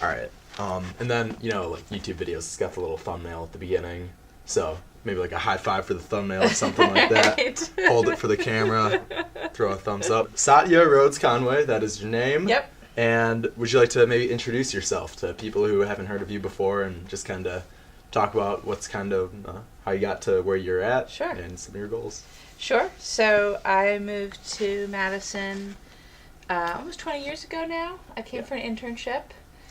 All right. And then, like YouTube videos, it's got the little thumbnail at the beginning. So maybe like a high five for the thumbnail or something like that. Right. Hold it for the camera. Throw a thumbs up. Satya Rhodes Conway, that is your name. Yep. And would you like to maybe introduce yourself to people who haven't heard of you before and just kind of talk about what's kind of how you got to where you're at Sure. and some of your goals? Sure. So I moved to Madison almost 20 years ago now. I came for an internship.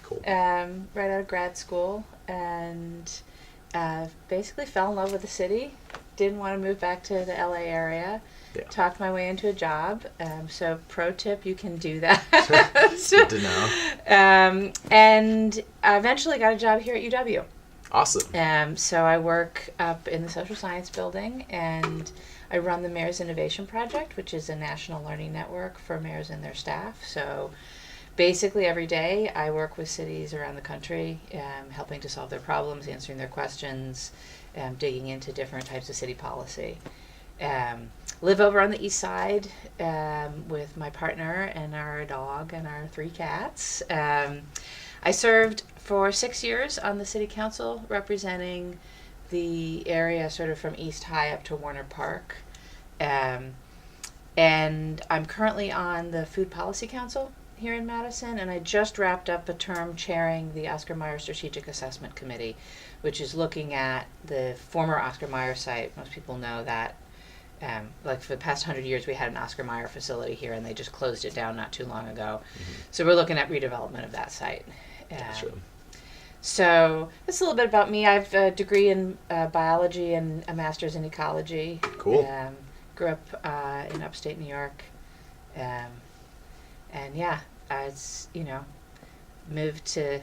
Cool. Right out of grad school, and basically fell in love with the city. Didn't want to move back to the LA area. Yeah. Talked my way into a job. So pro tip, you can do that. Good to know. And I eventually got a job here at UW. Awesome. So I work up in the social science building, and I run the Mayor's Innovation Project, which is a national learning network for mayors and their staff. So basically every day I work with cities around the country, helping to solve their problems, answering their questions, digging into different types of city policy. Live over on the east side with my partner and our dog and our 3 cats. I served for 6 years on the city council representing the area sort of from East High up to Warner Park. And I'm currently on the Food Policy Council here in Madison, and I just wrapped up a term chairing the Oscar Mayer Strategic Assessment Committee, which is looking at the former Oscar Mayer site. Most people know that like for the past 100 years we had an Oscar Mayer facility here, and they just closed it down not too long ago. Mm-hmm. So we're looking at redevelopment of that site. Gotcha. So that's a little bit about me. I have a degree in biology and a master's in ecology. Cool. Grew up in upstate New York. And yeah, I moved to,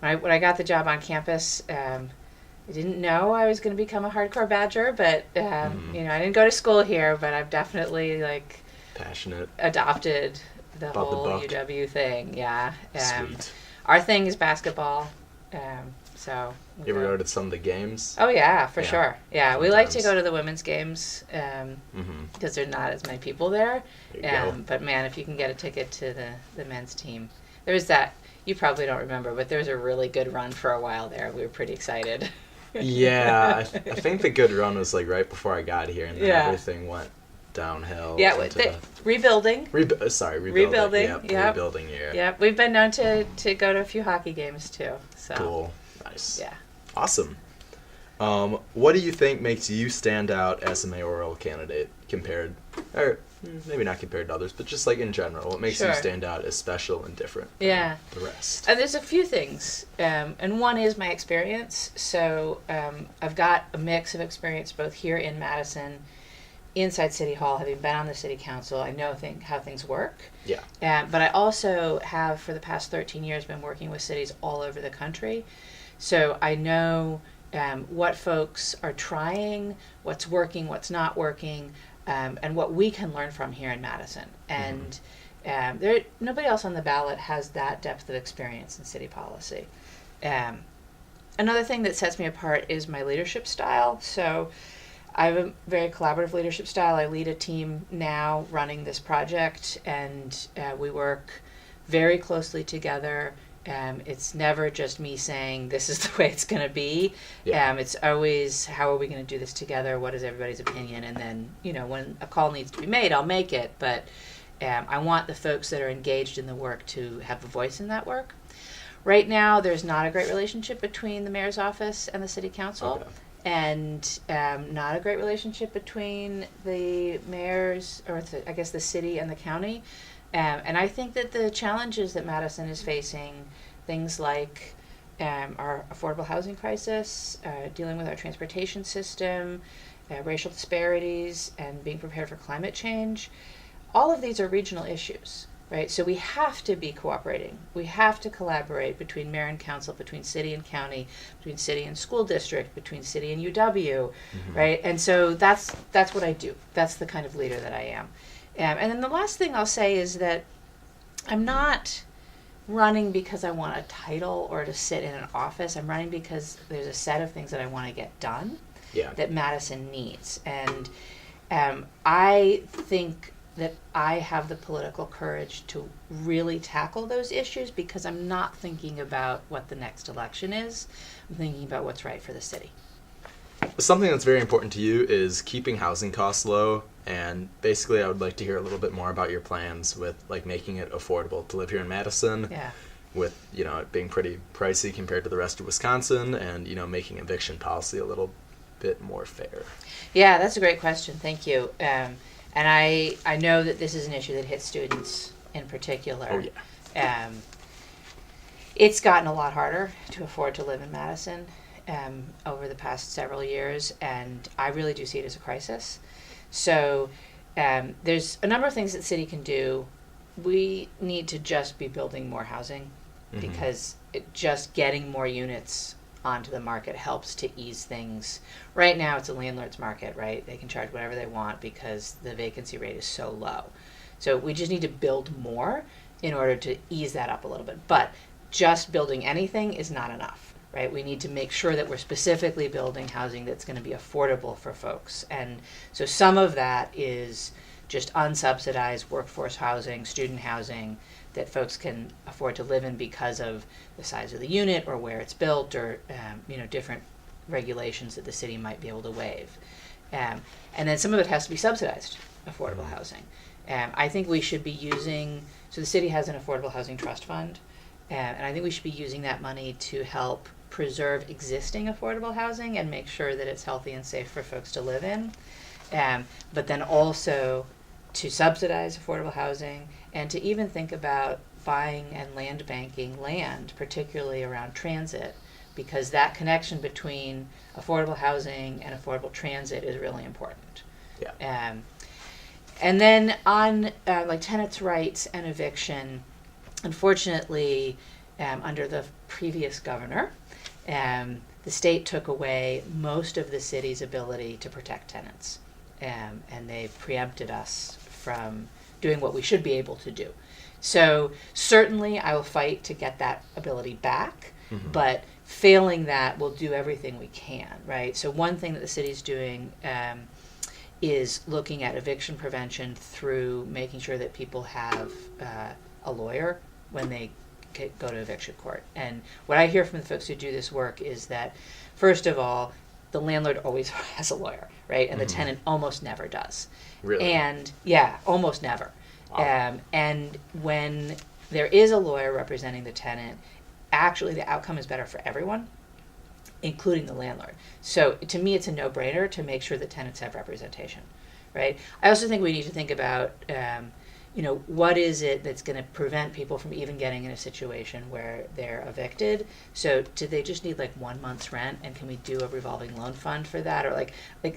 when I got the job on campus, I didn't know I was going to become a hardcore Badger, but I didn't go to school here, but I've definitely passionate, adopted the about whole the UW thing. Yeah. Sweet. Our thing is basketball. So you ever go to some of the games? Oh yeah, for sure. Yeah, we like to go to the women's games because there's not as many people there. But man, if you can get a ticket to the men's team, there was that. You probably don't remember, but there was a really good run for a while there. We were pretty excited. Yeah, I think the good run was right before I got here, and then everything went downhill. Yeah, rebuilding. Rebuilding. Yep. Rebuilding year. Yeah, we've been known to go to a few hockey games too. So. Cool. Nice. Yeah. Awesome. What do you think makes you stand out as a mayoral candidate compared, or maybe not compared to others, but just in general? What makes you stand out as special and different than the rest? There's a few things, and one is my experience. So I've got a mix of experience both here in Madison, inside City Hall, having been on the City Council. I know how things work. Yeah. But I also have, for the past 13 years, been working with cities all over the country. So I know what folks are trying, what's working, what's not working, and what we can learn from here in Madison. And nobody else on the ballot has that depth of experience in city policy. Another thing that sets me apart is my leadership style. So I have a very collaborative leadership style. I lead a team now running this project, and we work very closely together. It's never just me saying this is the way it's going to be. Yeah. It's always, how are we going to do this together? What is everybody's opinion? And then, when a call needs to be made, I'll make it. But I want the folks that are engaged in the work to have a voice in that work. Right now, there's not a great relationship between the mayor's office and the city council. Okay. And not a great relationship between the mayors, or the city and the county. And I think that the challenges that Madison is facing, things like our affordable housing crisis, dealing with our transportation system, racial disparities, and being prepared for climate change, all of these are regional issues. Right, so we have to be cooperating. We have to collaborate between mayor and council, between city and county, between city and school district, between city and UW, right? And so that's what I do. That's the kind of leader that I am. And then the last thing I'll say is that I'm not running because I want a title or to sit in an office. I'm running because there's a set of things that I want to get done that Madison needs. And I think that I have the political courage to really tackle those issues, because I'm not thinking about what the next election is. I'm thinking about what's right for the city. Something that's very important to you is keeping housing costs low, and basically I would like to hear a little bit more about your plans with like making it affordable to live here in Madison. Yeah. With, you know, it being pretty pricey compared to the rest of Wisconsin, and, you know, making eviction policy a little bit more fair. Yeah, that's a great question. Thank you. And I know that this is an issue that hits students in particular. Oh, yeah. It's gotten a lot harder to afford to live in Madison over the past several years, and I really do see it as a crisis. So there's a number of things that the city can do. We need to just be building more housing, because just getting more units onto the market helps to ease things. Right now it's a landlord's market, right? They can charge whatever they want because the vacancy rate is so low. So we just need to build more in order to ease that up a little bit. But just building anything is not enough, right? We need to make sure that we're specifically building housing that's going to be affordable for folks. And so some of that is just unsubsidized workforce housing, student housing that folks can afford to live in because of the size of the unit or where it's built, or different regulations that the city might be able to waive. And then some of it has to be subsidized affordable housing. I think we should be using, so the city has an affordable housing trust fund, and I think we should be using that money to help preserve existing affordable housing and make sure that it's healthy and safe for folks to live in. But then also to subsidize affordable housing, and to even think about buying and land banking land, particularly around transit, because that connection between affordable housing and affordable transit is really important. Yeah. And then on like tenants' rights and eviction, unfortunately, under the previous governor, the state took away most of the city's ability to protect tenants. And they preempted us from doing what we should be able to do. So certainly I will fight to get that ability back, but failing that, we'll do everything we can, right? So one thing that the city's doing is looking at eviction prevention through making sure that people have a lawyer when they go to eviction court. And what I hear from the folks who do this work is that, first of all, the landlord always has a lawyer, right? And the tenant almost never does. Really? And yeah, almost never. Wow. And when there is a lawyer representing the tenant, actually the outcome is better for everyone, including the landlord. So to me, it's a no-brainer to make sure that tenants have representation, right? I also think we need to think about, what is it that's going to prevent people from even getting in a situation where they're evicted? So do they just need like 1 month's rent, and can we do a revolving loan fund for that? Or like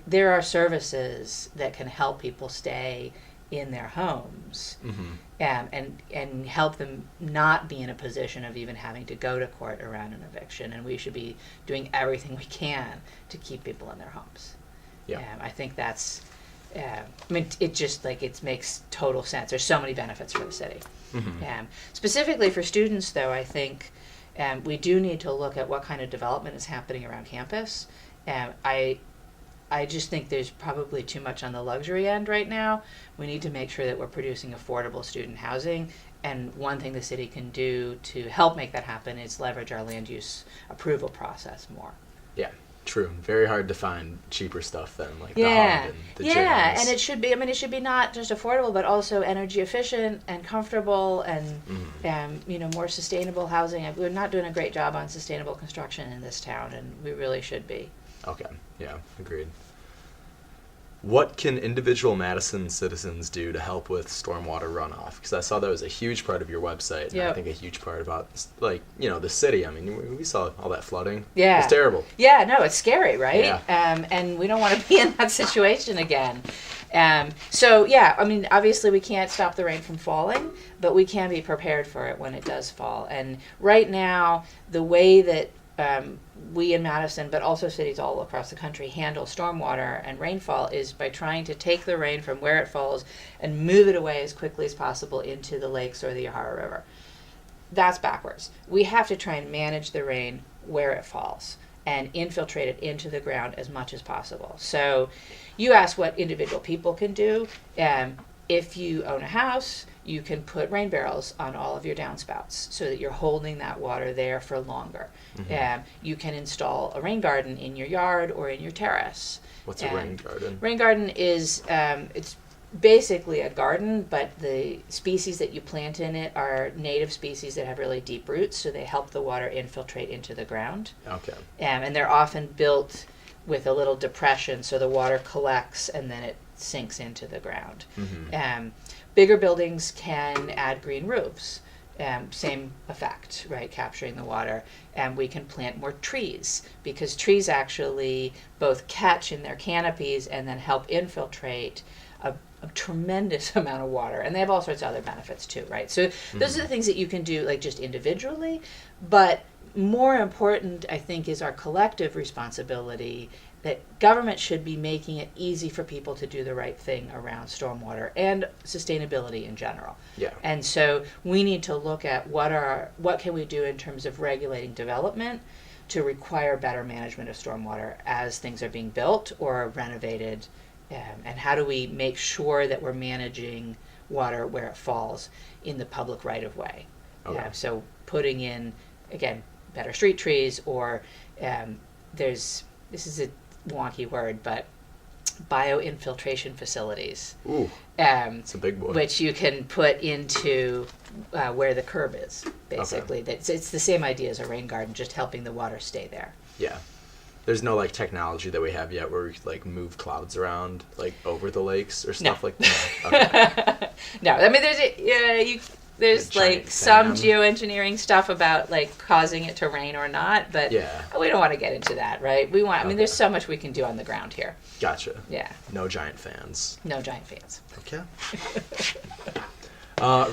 there are services that can help people stay in their homes, and help them not be in a position of even having to go to court around an eviction. And we should be doing everything we can to keep people in their homes. Yeah. I think that's, it just it makes total sense. There's so many benefits for the city. Specifically for students, though, I think we do need to look at what kind of development is happening around campus. I just think there's probably too much on the luxury end right now. We need to make sure that we're producing affordable student housing. And one thing the city can do to help make that happen is leverage our land use approval process more. Yeah, true. Very hard to find cheaper stuff than the hub and the gyms. And it should be, it should be not just affordable, but also energy efficient and comfortable and, more sustainable housing. We're not doing a great job on sustainable construction in this town, and we really should be. Okay, yeah, agreed. What can individual Madison citizens do to help with stormwater runoff? Because I saw that was a huge part of your website, and I think a huge part about, the city. I mean, we saw all that flooding. Yeah. It's terrible. Yeah, no, it's scary, right? Yeah. And we don't want to be in that situation again. Obviously we can't stop the rain from falling, but we can be prepared for it when it does fall. And right now, the way that we in Madison, but also cities all across the country, handle stormwater and rainfall is by trying to take the rain from where it falls and move it away as quickly as possible into the lakes or the Yahara River. That's backwards. We have to try and manage the rain where it falls and infiltrate it into the ground as much as possible. So you asked what individual people can do. if you own a house, you can put rain barrels on all of your downspouts so that you're holding that water there for longer. You can install a rain garden in your yard or in your terrace. What's a rain garden? Rain garden is it's basically a garden, but the species that you plant in it are native species that have really deep roots, so they help the water infiltrate into the ground. Okay. And they're often built with a little depression, so the water collects and then it sinks into the ground. Bigger buildings can add green roofs. Same effect, right? Capturing the water. And we can plant more trees, because trees actually both catch in their canopies and then help infiltrate a tremendous amount of water. And they have all sorts of other benefits too, right? So those are the things that you can do, like, just individually. But more important, I think, is our collective responsibility, that government should be making it easy for people to do the right thing around stormwater and sustainability in general. Yeah. And so we need to look at what can we do in terms of regulating development to require better management of stormwater as things are being built or renovated, and how do we make sure that we're managing water where it falls in the public right of way. Okay. So putting in, again, better street trees, or this is a wonky word, but bioinfiltration facilities. Ooh, it's a big boy. Which you can put into where the curb is, basically. Okay. It's the same idea as a rain garden, just helping the water stay there. Yeah. There's no, like, technology that we have yet where we could, like, move clouds around, like, over the lakes or stuff like that. Okay. No, I mean, there's like some fan. geoengineering stuff about, like, causing it to rain or not, but we don't want to get into that, right? I mean, there's so much we can do on the ground here. Gotcha. Yeah. No giant fans. No giant fans. Okay.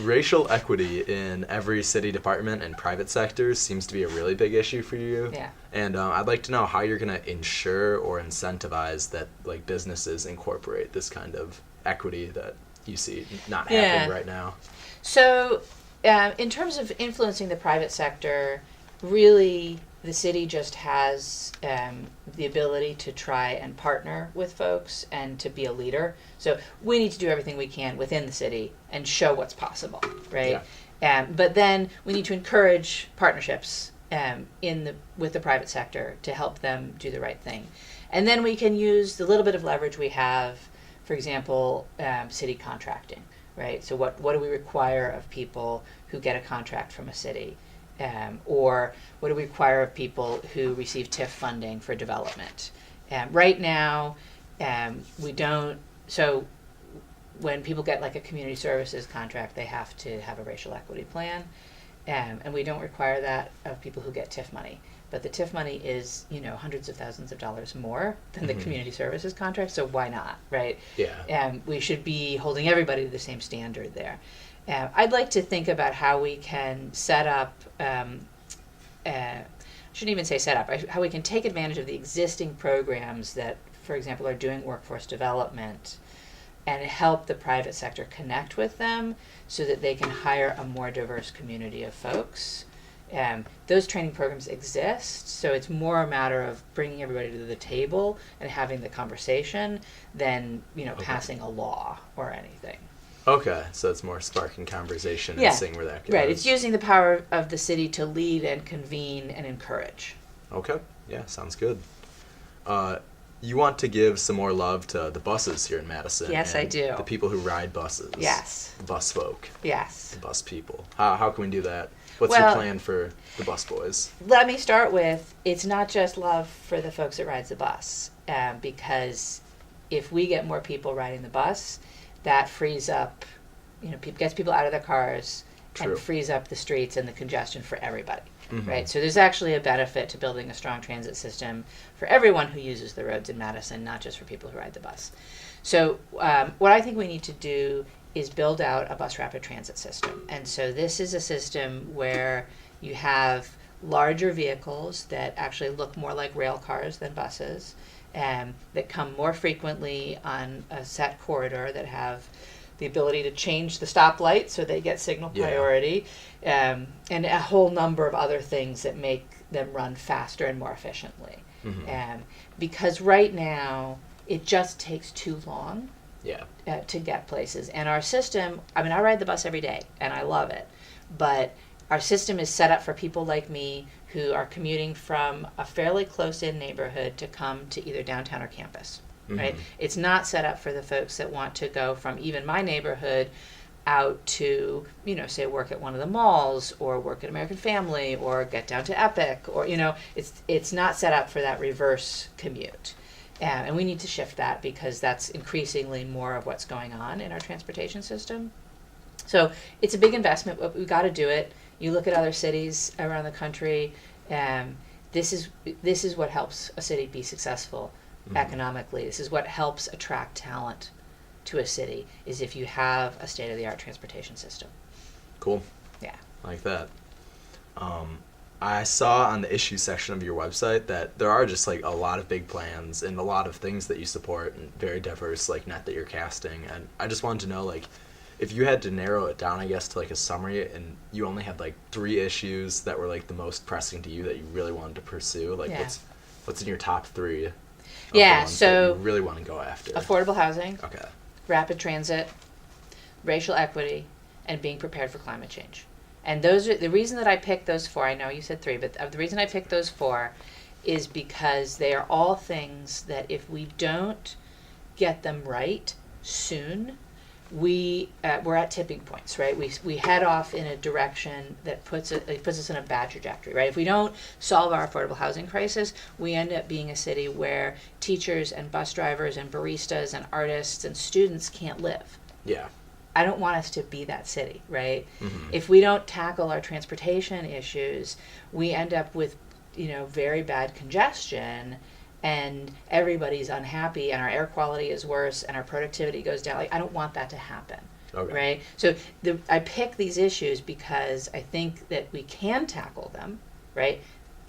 Racial equity in every city department and private sectors seems to be a really big issue for you. Yeah. And I'd like to know how you're going to ensure or incentivize that, like, businesses incorporate this kind of equity that you see not happening right now. So, in terms of influencing the private sector, really the city just has the ability to try and partner with folks and to be a leader. So we need to do everything we can within the city and show what's possible, right? Yeah. But then we need to encourage partnerships with the private sector to help them do the right thing. And then we can use the little bit of leverage we have, for example, city contracting, right? So what do we require of people who get a contract from a city? Or what do we require of people who receive TIF funding for development? Right now, we don't. So when people get, like, a community services contract, they have to have a racial equity plan, and we don't require that of people who get TIF money. But the TIF money is, hundreds of thousands of dollars more than the community services contract, so why not, right? Yeah. We should be holding everybody to the same standard there. I'd like to think about how we can set up, I shouldn't even say set up, how we can take advantage of the existing programs that, for example, are doing workforce development and help the private sector connect with them so that they can hire a more diverse community of folks. Those training programs exist, so it's more a matter of bringing everybody to the table and having the conversation than, passing a law or anything. Okay, so it's more sparking conversation and seeing where that goes. Right, it's using the power of the city to lead and convene and encourage. Okay, yeah, sounds good. You want to give some more love to the buses here in Madison. Yes, I do. The people who ride buses. Yes. The bus folk. Yes. The bus people. How can we do that? What's your plan for the bus boys? Let me start with, it's not just love for the folks that rides the bus, because if we get more people riding the bus, that frees up, gets people out of their cars. True. And frees up the streets and the congestion for everybody, right? So there's actually a benefit to building a strong transit system for everyone who uses the roads in Madison, not just for people who ride the bus. So what I think we need to do is build out a bus rapid transit system. And so this is a system where you have larger vehicles that actually look more like rail cars than buses, that come more frequently on a set corridor, that have the ability to change the stoplight so they get signal priority, and a whole number of other things that make them run faster and more efficiently. Because right now, it just takes too long Yeah. To get places. And our system, I mean, I ride the bus every day, and I love it. But our system is set up for people like me who are commuting from a fairly close-in neighborhood to come to either downtown or campus, right? It's not set up for the folks that want to go from even my neighborhood out to, say work at one of the malls or work at American Family or get down to Epic or, it's not set up for that reverse commute. And we need to shift that because that's increasingly more of what's going on in our transportation system. So it's a big investment, but we've got to do it. You look at other cities around the country, this is what helps a city be successful economically. This is what helps attract talent to a city, is if you have a state-of-the-art transportation system. Cool. Yeah. Like that. I saw on the issue section of your website that there are just like a lot of big plans and a lot of things that you support and very diverse like net that you're casting. And I just wanted to know, like, if you had to narrow it down, I guess, to like a summary, and you only had like 3 issues that were like the most pressing to you that you really wanted to pursue, like what's in your top 3? Yeah, so that you really want to go after. Affordable housing. Okay. Rapid transit, racial equity, and being prepared for climate change. And those are the reason that I picked those 4. I know you said 3, but the reason I picked those 4 is because they are all things that if we don't get them right soon, we're at tipping points, right? We head off in a direction that puts us in a bad trajectory, right? If we don't solve our affordable housing crisis, we end up being a city where teachers and bus drivers and baristas and artists and students can't live. Yeah. I don't want us to be that city, right? If we don't tackle our transportation issues, we end up with, very bad congestion, and everybody's unhappy, and our air quality is worse, and our productivity goes down. Like, I don't want that to happen, right? So I pick these issues because I think that we can tackle them, right?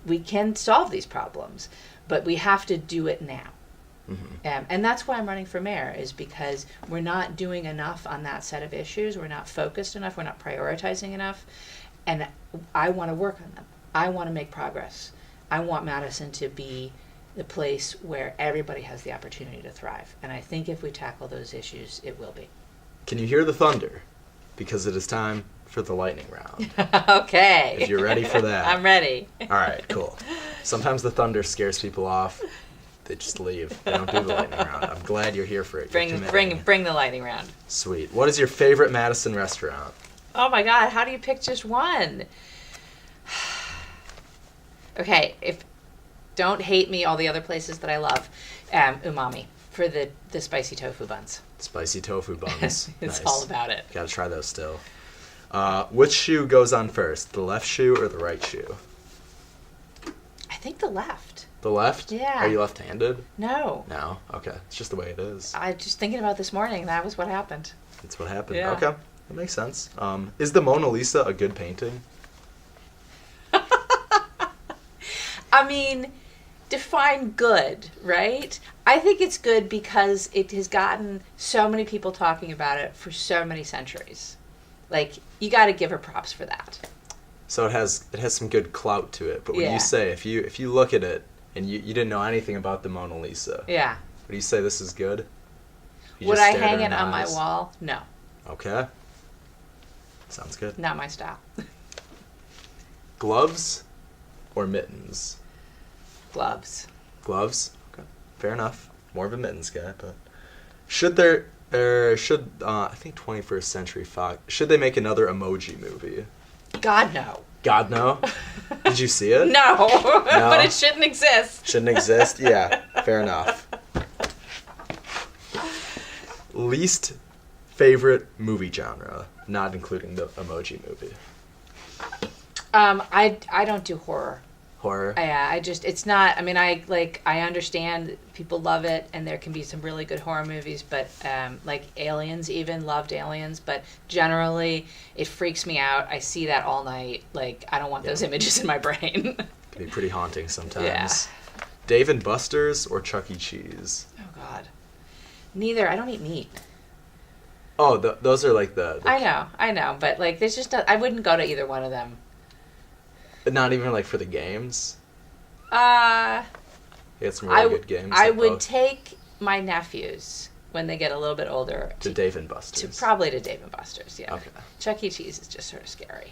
We can solve these problems, but we have to do it now. And that's why I'm running for mayor, is because we're not doing enough on that set of issues. We're not focused enough. We're not prioritizing enough. And I want to work on them. I want to make progress. I want Madison to be the place where everybody has the opportunity to thrive. And I think if we tackle those issues, it will be. Can you hear the thunder? Because it is time for the lightning round. Okay. If you're ready for that. I'm ready. All right, cool. Sometimes the thunder scares people off. They just leave. They don't do the lightning round. I'm glad you're here for it. Bring the lightning round. Sweet. What is your favorite Madison restaurant? Oh my God, how do you pick just one? Okay, don't hate me, all the other places that I love. Umami for the spicy tofu buns. Spicy tofu buns. It's Nice. all about it. Gotta try those still. Which shoe goes on first, the left shoe or the right shoe? I think the left. The left? Yeah. Are you left-handed? No. No? Okay. It's just the way it is. I just thinking about this morning, that was what happened. That's what happened. Yeah. Okay. That makes sense. Is the Mona Lisa a good painting? I mean, define good, right? I think it's good because it has gotten so many people talking about it for so many centuries. Like, you got to give her props for that. So it has some good clout to it. But when Yeah. you say, if you look at it and you didn't know anything about the Mona Lisa, Yeah. would you say this is good? You Would just I stared her hang in it the on my eyes? wall? No. Okay. Sounds good. Not my style. Gloves or mittens? Gloves. Gloves? Okay. Fair enough. More of a mittens guy, but should I think 21st Century Fox, should they make another emoji movie? God, no. God, no? Did you see it? No. But it shouldn't exist. Shouldn't exist? Yeah, fair enough. Least favorite movie genre, not including the emoji movie. I don't do horror. Horror? Yeah, it's not, I mean, I understand people love it, and there can be some really good horror movies, but, like Aliens even, loved Aliens, but generally, it freaks me out. I see that all night. Like, I don't want those images in my brain. Can be pretty haunting sometimes. Yeah. Dave and Buster's or Chuck E. Cheese? Oh, God. Neither. I don't eat meat. Oh, those are like the I know, but, like, there's just, I wouldn't go to either one of them. Not even like for the games? They had some really good games. I like would both. take my nephews when they get a little bit older. To Dave and Buster's. Probably to Dave and Buster's, yeah. Okay. Chuck E. Cheese is just sort of scary.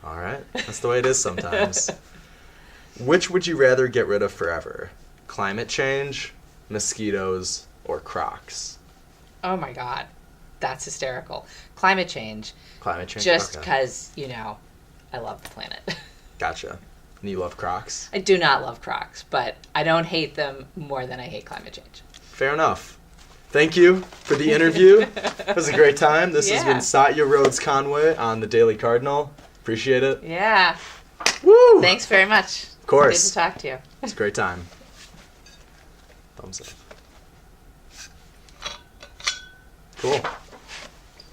All right. That's the way it is sometimes. Which would you rather get rid of forever? Climate change, mosquitoes, or Crocs? Oh my God. That's hysterical. Climate change. Climate change? Just okay. because, I love the planet. Gotcha. And you love Crocs? I do not love Crocs, but I don't hate them more than I hate climate change. Fair enough. Thank you for the interview. It was a great time. This has been Satya, Rhodes, Conway on the Daily Cardinal. Appreciate it. Yeah. Woo! Thanks very much. Of course. Good to talk to you. It's a great time. Thumbs up. Cool.